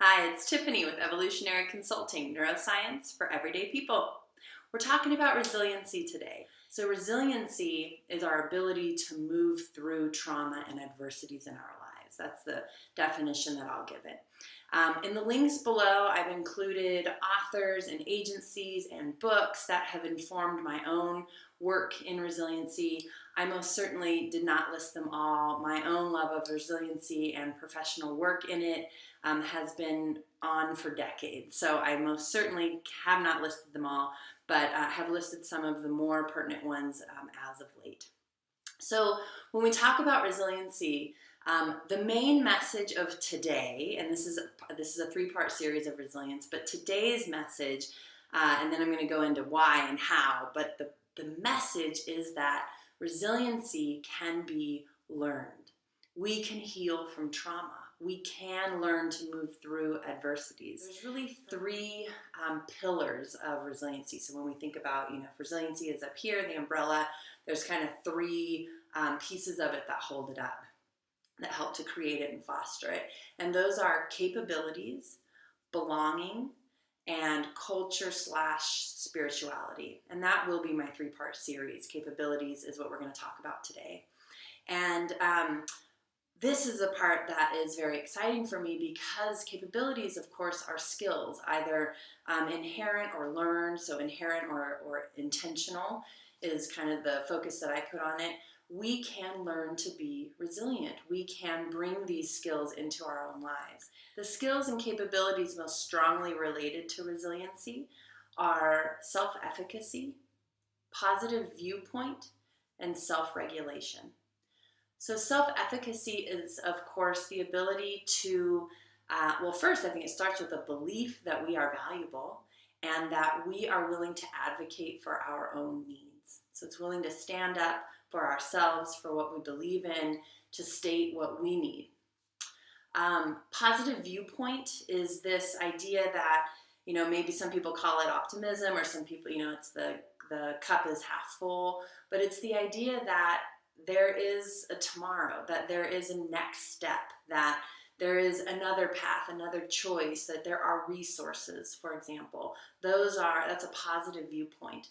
Hi, it's Tiffany with Evolutionary Consulting, Neuroscience for Everyday People. We're talking about resiliency today. So resiliency is our ability to move through trauma and adversities in our lives. That's the definition that I'll give it. In the links below, I've included authors and agencies and books that have informed my own work in resiliency. I most certainly did not list them all. My own love of resiliency and professional work in it has been on for decades. So I most certainly have not listed them all, but have listed some of the more pertinent ones as of late. So when we talk about resiliency, the main message of today, and this is a three-part series of resilience, but today's message, and then I'm going to go into why and how, but the message is that resiliency can be learned. We can heal from trauma. We can learn to move through adversities. There's really three pillars of resiliency. So when we think about, if resiliency is up here, the umbrella, there's kind of three pieces of it that hold it up, that help to create it and foster it. And those are capabilities, belonging, and culture/spirituality. And that will be my three-part series. Capabilities is what we're going to talk about today. And this is a part that is very exciting for me because capabilities, of course, are skills, either inherent or learned. So inherent or intentional is kind of the focus that I put on it. We can learn to be resilient. We can bring these skills into our own lives. The skills and capabilities most strongly related to resiliency are self-efficacy, positive viewpoint, and self-regulation. So self-efficacy is, of course, the ability to, first, I think it starts with a belief that we are valuable and that we are willing to advocate for our own needs. So it's willing to stand up for ourselves, for what we believe in, to state what we need. Positive viewpoint is this idea that, maybe some people call it optimism, or some people, it's the cup is half full, but it's the idea that there is a tomorrow, that there is a next step, that there is another path, another choice, that there are resources, for example. That's a positive viewpoint.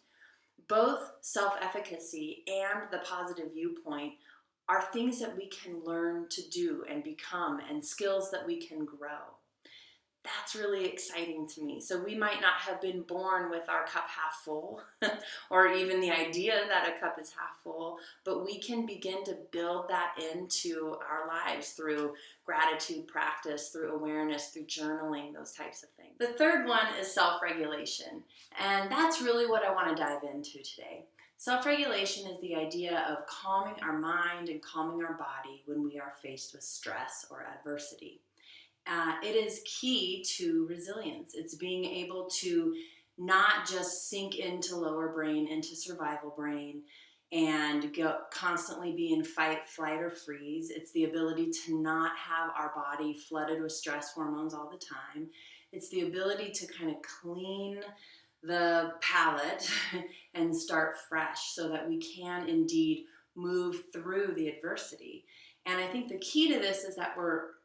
Both self-efficacy and the positive viewpoint are things that we can learn to do and become, and skills that we can grow. That's really exciting to me. So we might not have been born with our cup half full, or even the idea that a cup is half full, but we can begin to build that into our lives through gratitude practice, through awareness, through journaling, those types of things. The third one is self-regulation, and that's really what I want to dive into today. Self-regulation is the idea of calming our mind and calming our body when we are faced with stress or adversity. It is key to resilience. It's being able to not just sink into lower brain, into survival brain, and constantly be in fight, flight, or freeze. It's the ability to not have our body flooded with stress hormones all the time. It's the ability to kind of clean the palate and start fresh so that we can indeed move through the adversity. And I think the key to this is that we're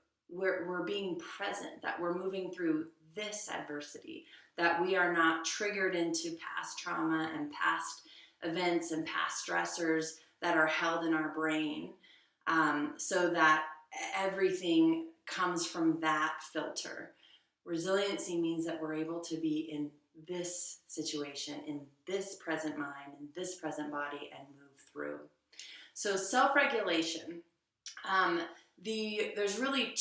being present, that we're moving through this adversity, that we are not triggered into past trauma and past events and past stressors that are held in our brain, so that everything comes from that filter. Resiliency means that we're able to be in this situation, in this present mind, in this present body, and move through. So self-regulation, there's really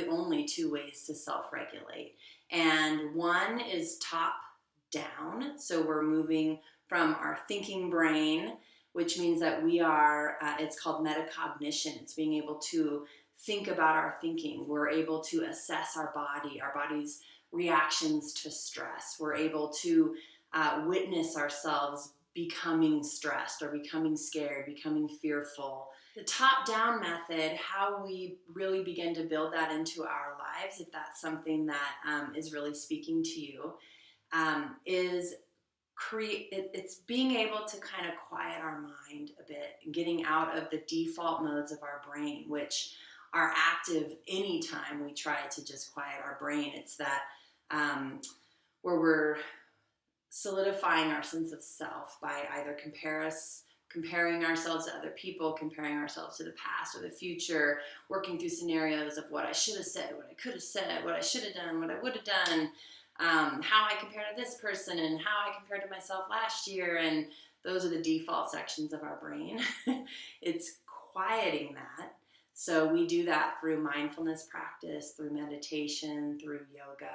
only two ways to self-regulate. And one is top down. So we're moving from our thinking brain, which means that we are, it's called metacognition. It's being able to think about our thinking. We're able to assess our body's reactions to stress. We're able to witness ourselves becoming stressed or becoming scared, becoming fearful. The top-down method, how we really begin to build that into our lives, if that's something that is really speaking to you, is it's being able to kind of quiet our mind a bit, getting out of the default modes of our brain, which are active anytime we try to just quiet our brain. It's that where we're solidifying our sense of self by either comparing ourselves to other people, comparing ourselves to the past or the future, working through scenarios of what I should have said, what I could have said, what I should have done, what I would have done, how I compare to this person and how I compared to myself last year. And those are the default sections of our brain. It's quieting that. So we do that through mindfulness practice, through meditation, through yoga.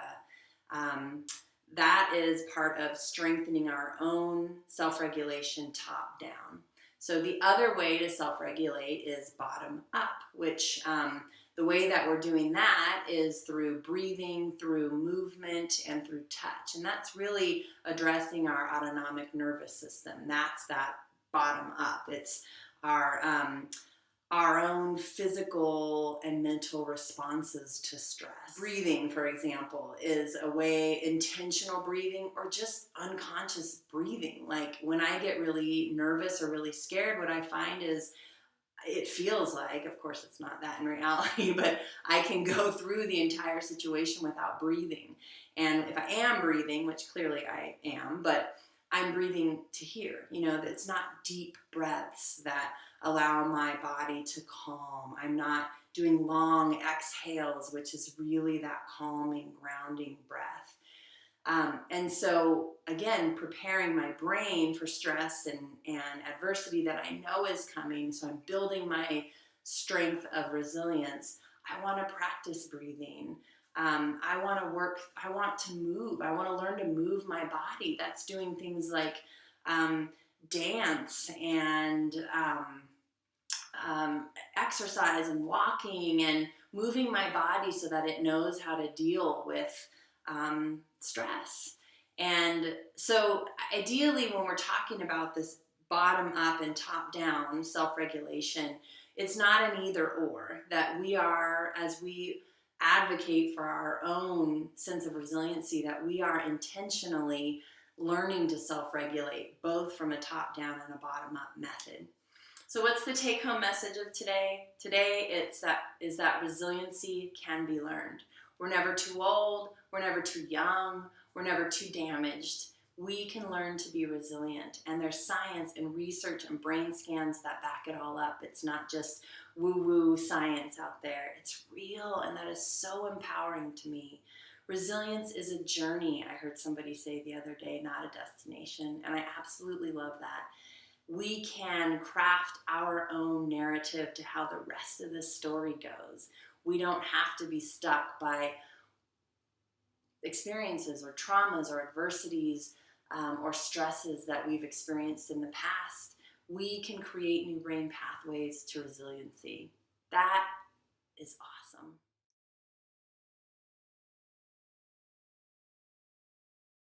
That is part of strengthening our own self-regulation top down. So the other way to self-regulate is bottom up, which the way that we're doing that is through breathing, through movement, and through touch. And that's really addressing our autonomic nervous system. That's that bottom up. It's our own physical and mental responses to stress. Breathing, for example, is a way, intentional breathing or just unconscious breathing. Like when I get really nervous or really scared, what I find is it feels like, of course it's not that in reality, but I can go through the entire situation without breathing. And if I am breathing, which clearly I am, but I'm breathing to here, that it's not deep breaths that allow my body to calm. I'm not doing long exhales, which is really that calming, grounding breath. And so, again, preparing my brain for stress and adversity that I know is coming. So I'm building my strength of resilience. I want to practice breathing. I want to move. I want to learn to move my body. That's doing things like dance and exercise and walking and moving my body so that it knows how to deal with stress. And so ideally, when we're talking about this bottom up and top down self-regulation, it's not an either or, that we are, as we advocate for our own sense of resiliency, that we are intentionally learning to self-regulate, both from a top-down and a bottom-up method. So what's the take-home message of today? Today is that resiliency can be learned. We're never too old, we're never too young, we're never too damaged. We can learn to be resilient, and there's science and research and brain scans that back it all up. It's not just woo-woo science out there. It's real, and that is so empowering to me. Resilience is a journey, I heard somebody say the other day, not a destination, and I absolutely love that. We can craft our own narrative to how the rest of the story goes. We don't have to be stuck by experiences or traumas or adversities or stresses that we've experienced in the past. We can create new brain pathways to resiliency. That is awesome.